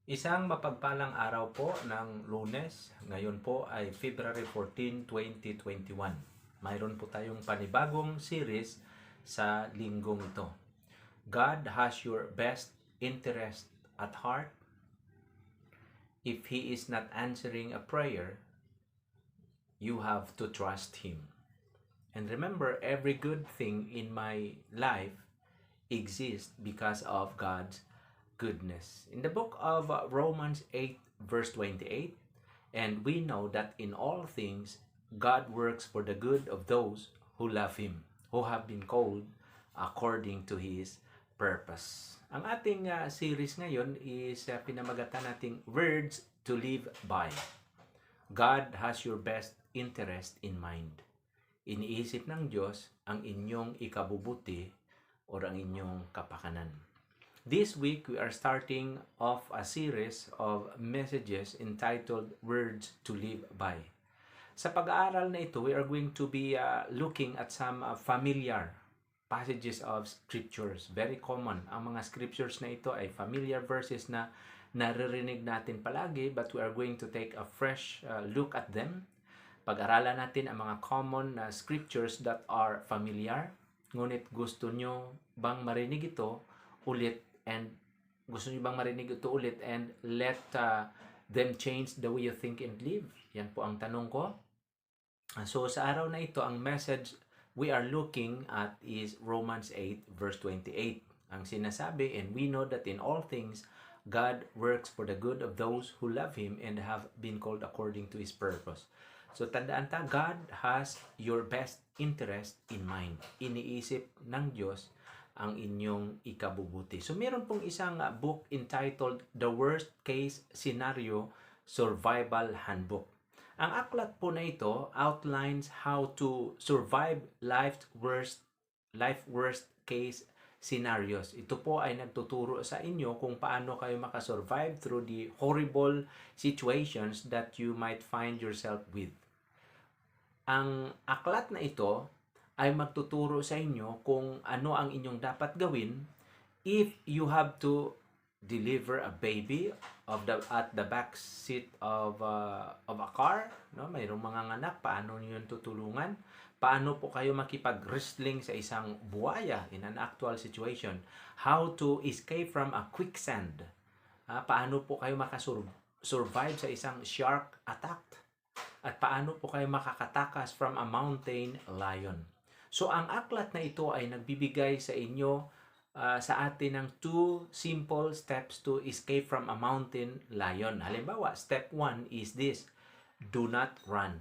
Isang mapagpalang araw po ng Lunes. Ngayon po ay February 14, 2021. Mayroon po tayong panibagong series sa linggong ito. God has your best interest at heart. If He is not answering a prayer, you have to trust Him. And remember, every good thing in my life exists because of God's goodness. In the book of Romans 8, verse 28, and we know that in all things, God works for the good of those who love Him, who have been called according to His purpose. Ang ating series ngayon is pinamagatan nating Words to Live By. God has your best interest in mind. Iniisip ng Diyos ang inyong ikabubuti o ang inyong kapakanan. This week, we are starting off a series of messages entitled Words to Live By. Sa pag-aaral na ito, we are going to be looking at some familiar passages of scriptures. Very common. Ang mga scriptures na ito ay familiar verses na naririnig natin palagi, but we are going to take a fresh look at them. Pag-aralan natin ang mga common scriptures that are familiar. Ngunit gusto nyo bang marinig ito ulit and let them change the way you think and live? Yan po ang tanong ko. So sa araw na ito, ang message we are looking at is Romans 8 verse 28. Ang sinasabi, and we know that in all things, God works for the good of those who love Him and have been called according to His purpose. So tandaan ta, God has your best interest in mind. Iniisip ng Diyos ang inyong ikabubuti. So meron pong isang book entitled The Worst Case Scenario Survival Handbook. Ang aklat po na ito outlines how to survive life worst case scenarios. Ito po ay nagtuturo sa inyo kung paano kayo makasurvive through the horrible situations that you might find yourself with. Ang aklat na ito ay magtuturo sa inyo kung ano ang inyong dapat gawin if you have to deliver a baby at the back seat of a car, no? Mayroong mga anak, paano niyo 'yun tutulungan? Paano po kayo makipag-wrestling sa isang buwaya in an actual situation? How to escape from a quicksand? Paano po kayo makasurvive sa isang shark attack? At paano po kayo makakatakas from a mountain lion? So ang aklat na ito ay nagbibigay sa inyo sa atin ng 2 simple steps to escape from a mountain lion. Halimbawa, step 1 is this: do not run.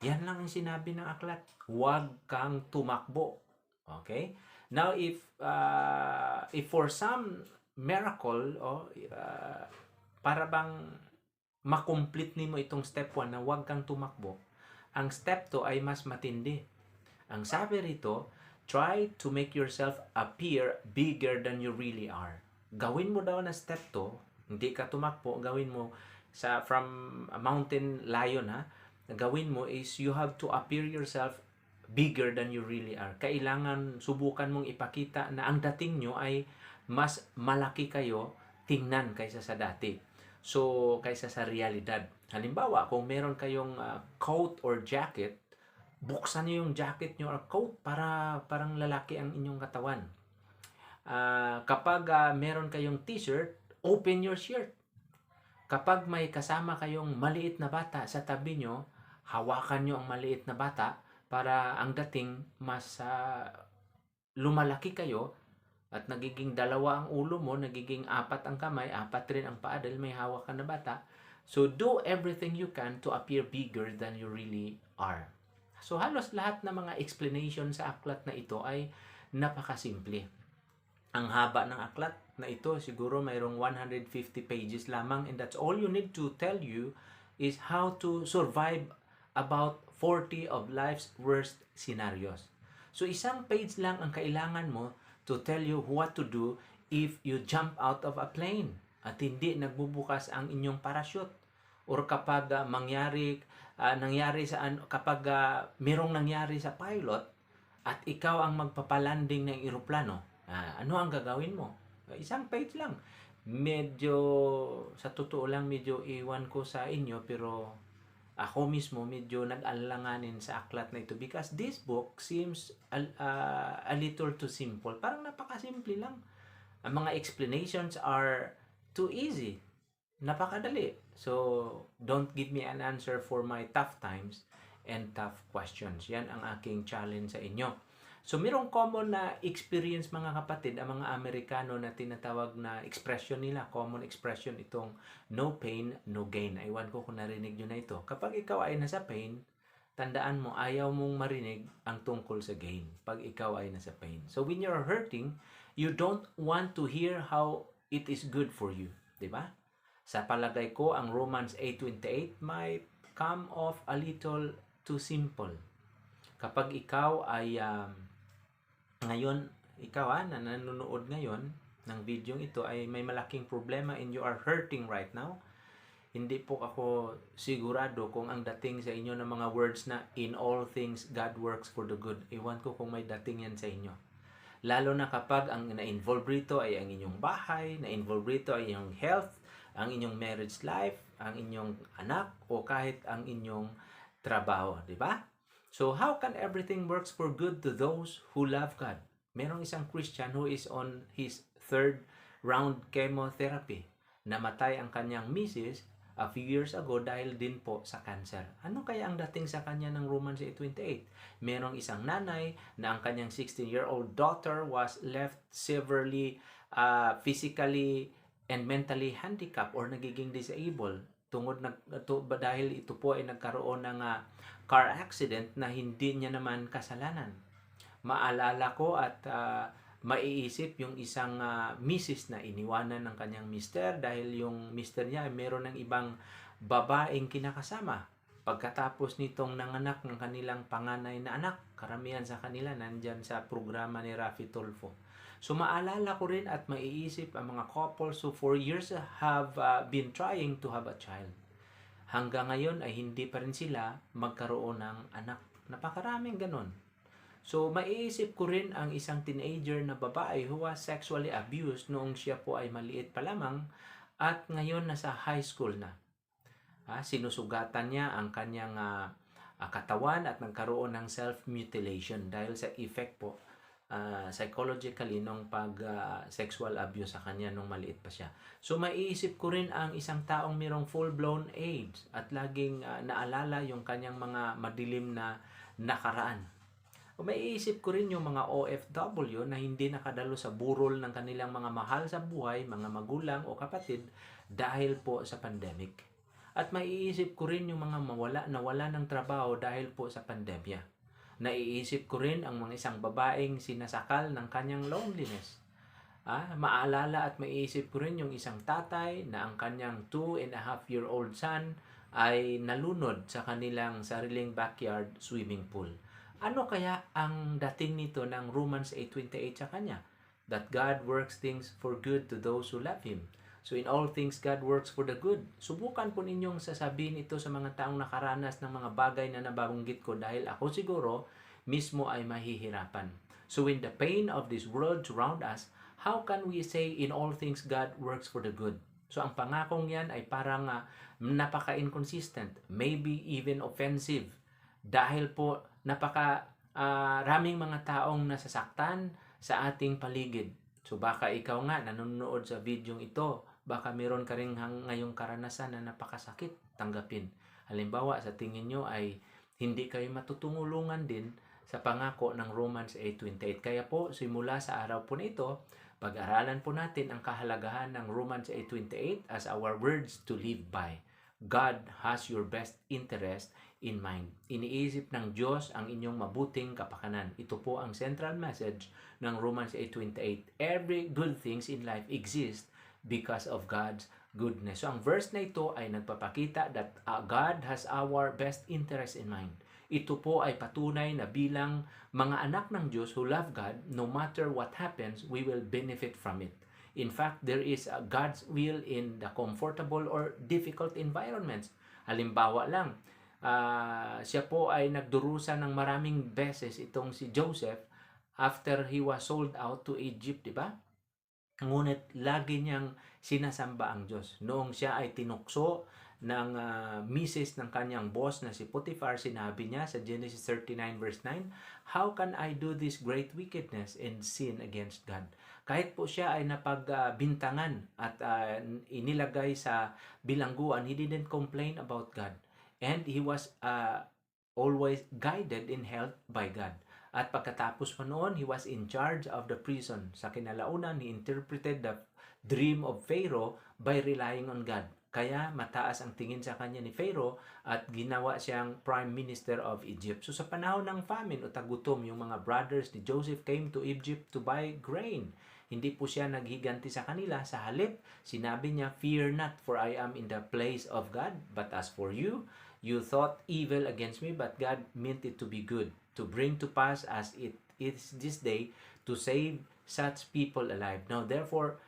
Yan lang ang sinabi ng aklat. Huwag kang tumakbo. Okay? Now, if for some miracle, para bang makomplete nimo itong step 1 na huwag kang tumakbo, ang step 2 ay mas matindi. Ang sabi rito, try to make yourself appear bigger than you really are. Gawin mo daw na step 2, hindi ka tumakbo, gawin mo from a mountain lion, gawin mo is you have to appear yourself bigger than you really are. Kailangan subukan mong ipakita na ang dating nyo ay mas malaki kayo tingnan kaysa sa dati. So, kaysa sa realidad. Halimbawa, kung meron kayong coat or jacket, buksan niyo yung jacket niyo or coat para parang lalaki ang inyong katawan. Kapag meron kayong t-shirt, open your shirt. Kapag may kasama kayong maliit na bata sa tabi nyo, hawakan nyo ang maliit na bata para ang dating mas lumalaki kayo at nagiging 2 ang ulo mo, nagiging 4 ang kamay, 4 rin ang paa dahil may hawak ka na bata. So do everything you can to appear bigger than you really are. So halos lahat ng mga explanation sa aklat na ito ay napakasimple. Ang haba ng aklat na ito, siguro mayroong 150 pages lamang, and that's all you need to tell you is how to survive about 40 of life's worst scenarios. So isang page lang ang kailangan mo to tell you what to do if you jump out of a plane at hindi nagbubukas ang inyong parachute, or kapag merong nangyari sa pilot at ikaw ang magpapalanding ng eroplano, ano ang gagawin mo? Isang page lang. medyo, sa totoo lang, medyo iwan ko sa inyo, pero ako mismo medyo nag-alanganin sa aklat na ito because this book seems a little too simple. Parang napakasimple lang. Ang mga explanations are too easy. Napakadali. So, don't give me an answer for my tough times and tough questions. Yan ang aking challenge sa inyo. So, mayroong common na experience mga kapatid, ang mga Amerikano na tinatawag na expression nila, common expression itong no pain, no gain. Aywan ko kung narinig nyo na ito. Kapag ikaw ay nasa pain, tandaan mo, ayaw mong marinig ang tungkol sa gain pag ikaw ay nasa pain. So, when you're hurting, you don't want to hear how it is good for you. Diba? Sa palagay ko, ang Romans 8:28 might come off a little too simple. Kapag ikaw ay ngayon, ikaw na nanonood ngayon ng video ito ay may malaking problema and you are hurting right now, hindi po ako sigurado kung ang dating sa inyo ng mga words na in all things God works for the good. Iwan ko kung may dating yan sa inyo. Lalo na kapag ang na-involve rito ay ang inyong bahay, na-involve rito ay inyong health, ang inyong marriage life, ang inyong anak, o kahit ang inyong trabaho, di ba? So, how can everything works for good to those who love God? Merong isang Christian who is on his third round chemotherapy. Namatay ang kanyang misis a few years ago dahil din po sa cancer. Ano kaya ang dating sa kanya ng Romans 8:28? Merong isang nanay na ang kanyang 16-year-old daughter was left severely physically and mentally handicapped or nagiging disabled dahil ito po ay nagkaroon ng car accident na hindi niya naman kasalanan. Maalala ko at maiisip yung isang misis na iniwanan ng kanyang mister dahil yung mister niya ay meron ng ibang babaeng kinakasama. Pagkatapos nitong nanganak ng kanilang panganay na anak, karamihan sa kanila nandyan sa programa ni Rafi Tulfo. So maalala ko rin at maiisip ang mga couples who for years have been trying to have a child. Hanggang ngayon ay hindi pa rin sila magkaroon ng anak. Napakaraming ganon. So maiisip ko rin ang isang teenager na babae who was sexually abused noong siya po ay maliit pa lamang at ngayon nasa high school na. Sinusugatan niya ang kanyang katawan at nagkaroon ng self-mutilation dahil sa effect po psychologically nung sexual abuse sa kanya nung maliit pa siya. So maiisip ko rin ang isang taong mayroong full-blown AIDS at laging naalala yung kanyang mga madilim na nakaraan. O maiisip ko rin yung mga OFW na hindi nakadalo sa burol ng kanilang mga mahal sa buhay, mga magulang o kapatid dahil po sa pandemic. At maiisip ko rin yung mga nawala ng trabaho dahil po sa pandemya. Naiisip ko rin ang mga isang babaeng sinasakal ng kanyang loneliness. Maalala at maiisip ko rin yung isang tatay na ang kanyang 2.5-year-old son ay nalunod sa kanilang sariling backyard swimming pool. Ano kaya ang dating nito ng Romans 8:28 sa kanya? That God works things for good to those who love Him. So in all things, God works for the good. Subukan po ninyong sasabihin ito sa mga taong nakaranas ng mga bagay na nabanggit ko dahil ako siguro mismo ay mahihirapan. So in the pain of this world around us, how can we say in all things God works for the good? So ang pangakong yan ay parang napaka-inconsistent, maybe even offensive. Dahil po raming mga taong nasasaktan sa ating paligid. So baka ikaw nga nanonood sa video ito, baka meron ka rin ngayong karanasan na napakasakit, tanggapin. Halimbawa, sa tingin nyo ay hindi kayo matutulungan din sa pangako ng Romans 8:28. Kaya po, simula sa araw po na ito, pag-aralan po natin ang kahalagahan ng Romans 8:28 as our words to live by. God has your best interest in mind. Iniisip ng Diyos ang inyong mabuting kapakanan. Ito po ang central message ng Romans 8:28. Every good things in life exist because of God's goodness. So ang verse na ito ay nagpapakita that God has our best interest in mind. Ito po ay patunay na bilang mga anak ng Diyos who love God, no matter what happens, we will benefit from it. In fact, there is God's will in the comfortable or difficult environments. Halimbawa lang, siya po ay nagdurusa ng maraming beses itong si Joseph after he was sold out to Egypt, di ba? ngunit lagi niyang sinasamba ang Diyos. Noong siya ay tinukso ng misis ng kanyang boss na si Potiphar, sinabi niya sa Genesis 39 verse 9, "How can I do this great wickedness and sin against God?" Kahit po siya ay napagbintangan at inilagay sa bilangguan, he didn't complain about God. And he was always guided in health by God. At pagkatapos pa noon, he was in charge of the prison. Sa kinalaunan, he interpreted the dream of Pharaoh by relying on God. Kaya mataas ang tingin sa kanya ni Pharaoh at ginawa siyang prime minister of Egypt. So sa panahon ng famine o tagutom, yung mga brothers ni Joseph came to Egypt to buy grain. Hindi po siya naghiganti sa kanila. Sa halip, sinabi niya, "Fear not, for I am in the place of God. But as for you, you thought evil against me, but God meant it to be good, to bring to pass as it is this day, to save such people alive. Now therefore,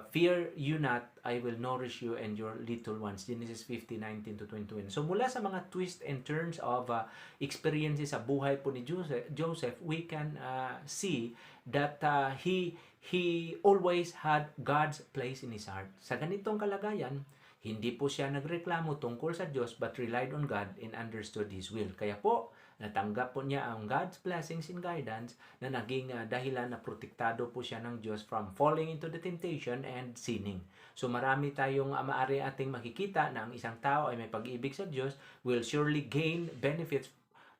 fear you not, I will nourish you and your little ones." Genesis 50:19 to 21. So mula sa mga twists and turns of experiences sa buhay po ni Joseph, we can see that he always had God's place in his heart. Sa ganitong kalagayan, hindi po siya nagreklamo tungkol sa Diyos but relied on God and understood His will. Kaya po, natanggap po niya ang God's blessings and guidance na naging dahilan na protektado po siya ng Diyos from falling into the temptation and sinning. So marami tayong maaari ating makikita na ang isang tao ay may pag-ibig sa Diyos will surely gain benefits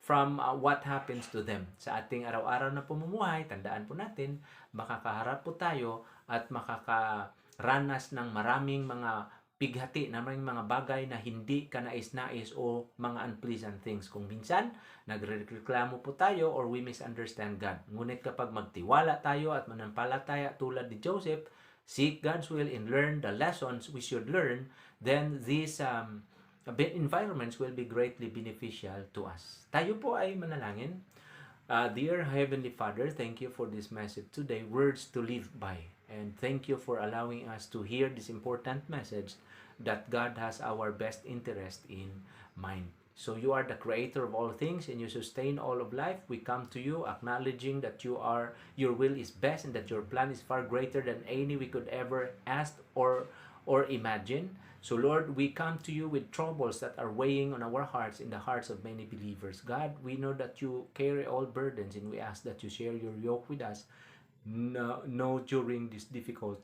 from what happens to them. Sa ating araw-araw na pamumuhay, tandaan po natin, makakaharap po tayo at makakaranas ng maraming mga pighati na may mga bagay na hindi ka nais-nais o mga unpleasant things. Kung minsan, nagreklamo po tayo or we misunderstand God. Ngunit kapag magtiwala tayo at manampalataya tulad ni Joseph, seek God's will and learn the lessons we should learn, then these environments will be greatly beneficial to us. Tayo po ay manalangin. Dear Heavenly Father, thank you for this message today, words to live by. And thank you for allowing us to hear this important message that God has our best interest in mind. So you are the creator of all things and you sustain all of life. We come to you acknowledging that your will is best and that your plan is far greater than any we could ever ask or imagine. So Lord, we come to you with troubles that are weighing on our hearts, in the hearts of many believers. God, we know that you carry all burdens and we ask that you share your yoke with us during these difficult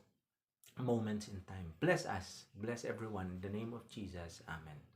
moments in time. Bless us. Bless everyone. In the name of Jesus. Amen.